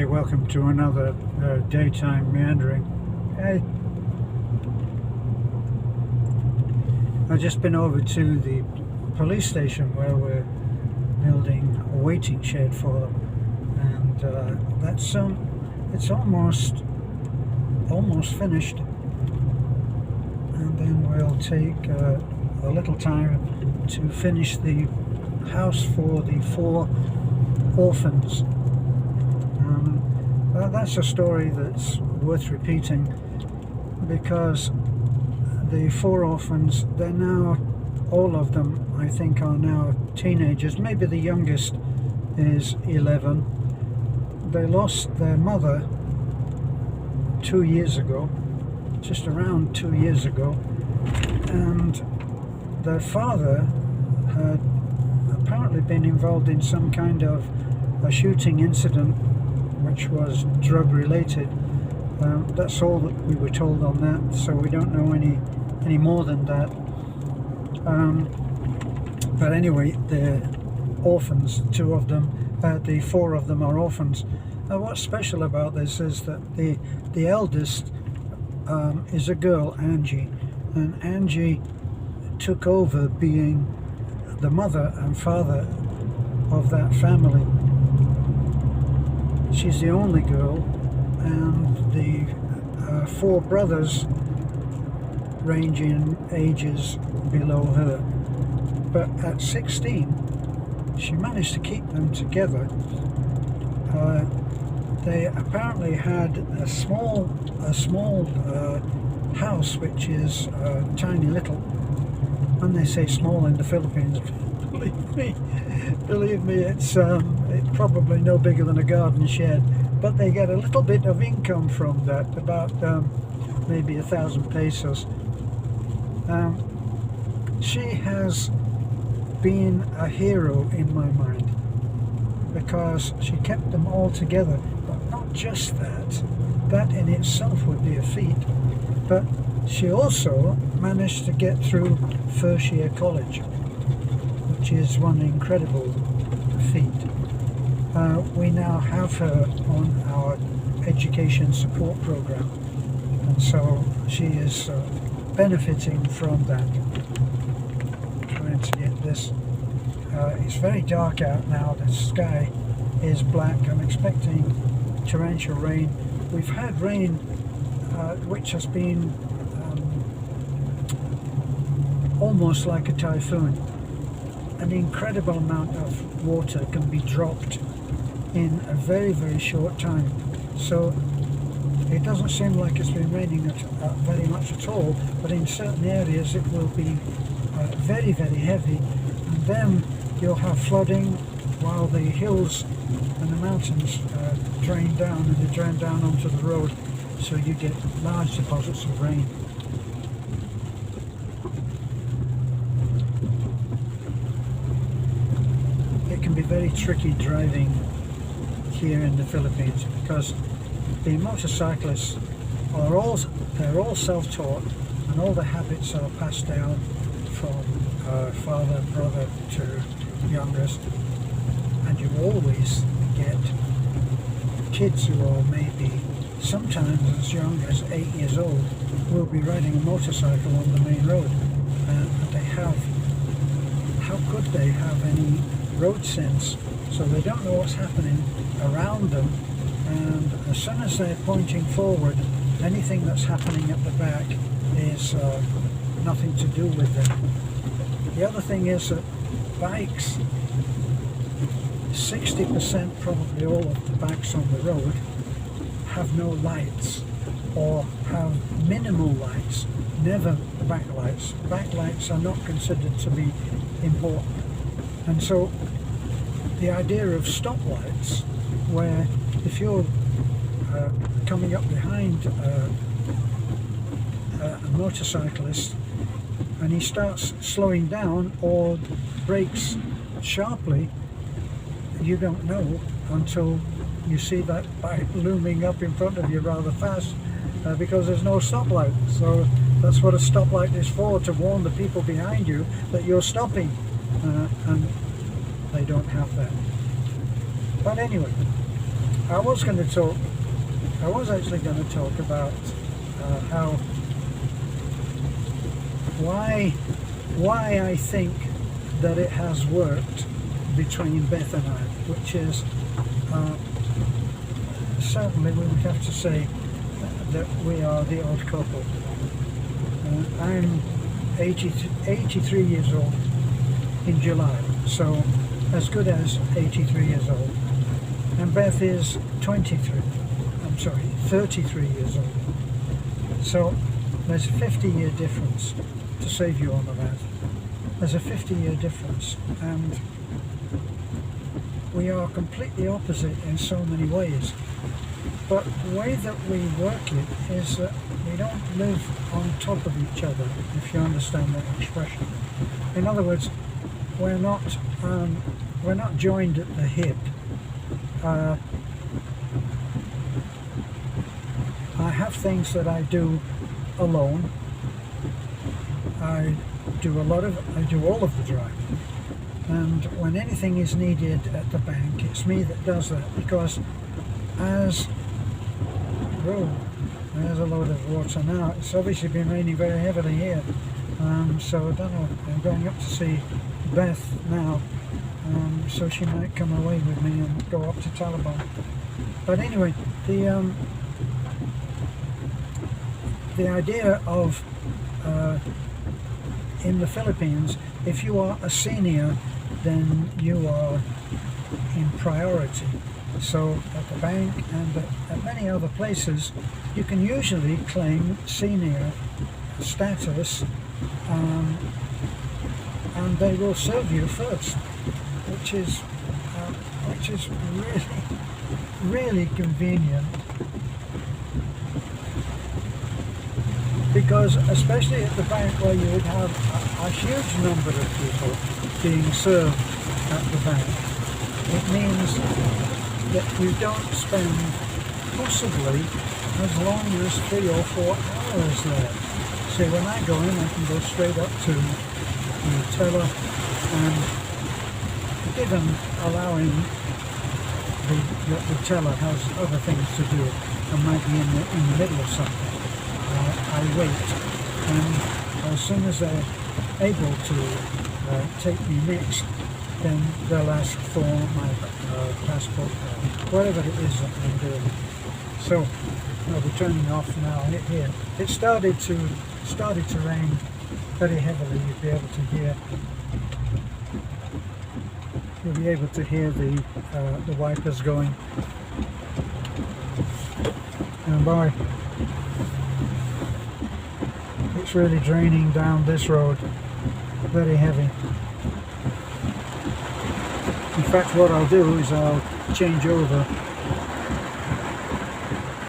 Hey, welcome to another daytime meandering. Hey, I've just been over to the police station where we're building a waiting shed for them, and that's it's almost finished, and then we'll take a little time to finish the house for the 4 orphans. That's a story that's worth repeating, because the 4 orphans, they're now, all of them I think are now teenagers. Maybe the youngest is 11. They lost their mother 2 years ago, just around 2 years ago, and their father had apparently been involved in some kind of a shooting incident which was drug related. That's all that we were told on that, so we don't know any more than that. But anyway, they're orphans, 2 of them, the 4 of them are orphans. What's special about this is that the eldest is a girl, Angie, and Angie took over being the mother and father of that family. She's the only girl, and the 4 brothers range in ages below her. But at 16, she managed to keep them together. They apparently had a small house, which is tiny little. When they say small in the Philippines, believe me, it's probably no bigger than a garden shed, but they get a little bit of income from that, about maybe 1,000 pesos. She has been a hero in my mind, because she kept them all together. But not just that in itself would be a feat, but she also managed to get through first year college, which is one incredible feat. We now have her on our education support program, and so she is benefiting from that. Trying to get this. It's very dark out now. The sky is black. I'm expecting torrential rain. We've had rain which has been almost like a typhoon. An incredible amount of water can be dropped in a very, very short time. So it doesn't seem like it's been raining very much at all, but in certain areas it will be very, very heavy, and then you'll have flooding while the hills and the mountains drain down, and they drain down onto the road, so you get large deposits of rain. It can be very tricky driving here in the Philippines, because the motorcyclists are all self-taught, and all the habits are passed down from father, brother to youngest, and you always get kids who are maybe sometimes as young as 8 years old will be riding a motorcycle on the main road, and they have, how could they have any road sense? So they don't know what's happening around them, and as soon as they're pointing forward, anything that's happening at the back is nothing to do with them. The other thing is that bikes, 60%, probably all of the bikes on the road, have no lights, or have minimal lights, never backlights. Backlights are not considered to be important. And so the idea of stoplights, where if you're coming up behind a motorcyclist and he starts slowing down or brakes sharply, you don't know until you see that bike looming up in front of you rather fast, because there's no stoplight. So that's what a stoplight is for, to warn the people behind you that you're stopping, and they don't have that. But anyway, I was going to talk. I was actually going to talk about how why I think that it has worked between Beth and I, which is certainly we would have to say that we are the odd couple. I'm 83 years old in July, so as good as 83 years old. And Beth is 33 years old. So there's a 50-year difference, to save you on the math. There's a 50-year difference, and we are completely opposite in so many ways. But the way that we work it is that we don't live on top of each other, if you understand that expression. In other words, we're not joined at the hip. I have things that I do alone. I do all of the driving, and when anything is needed at the bank, it's me that does that, because there's a load of water now. It's obviously been raining very heavily here, so I don't know. I'm going up to see Beth now, so she might come away with me and go up to Taliban. But anyway, the idea of in the Philippines, if you are a senior, then you are in priority. So at the bank and at many other places, you can usually claim senior status, and they will serve you first, which is really convenient, because especially at the bank, where you would have a huge number of people being served at the bank, it means that you don't spend possibly as long as 3 or 4 hours there. See, when I go in, I can go straight up to the teller, and given allowing the teller has other things to do and might be in the middle of something, I wait, and as soon as they're able to take me next, then they'll ask for my passport, whatever it is that I'm doing. So I'll be turning off now here. It started to rain very heavily. You'll be able to hear the wipers going. And boy, it's really draining down this road, very heavy. In fact, what I'll do is I'll change over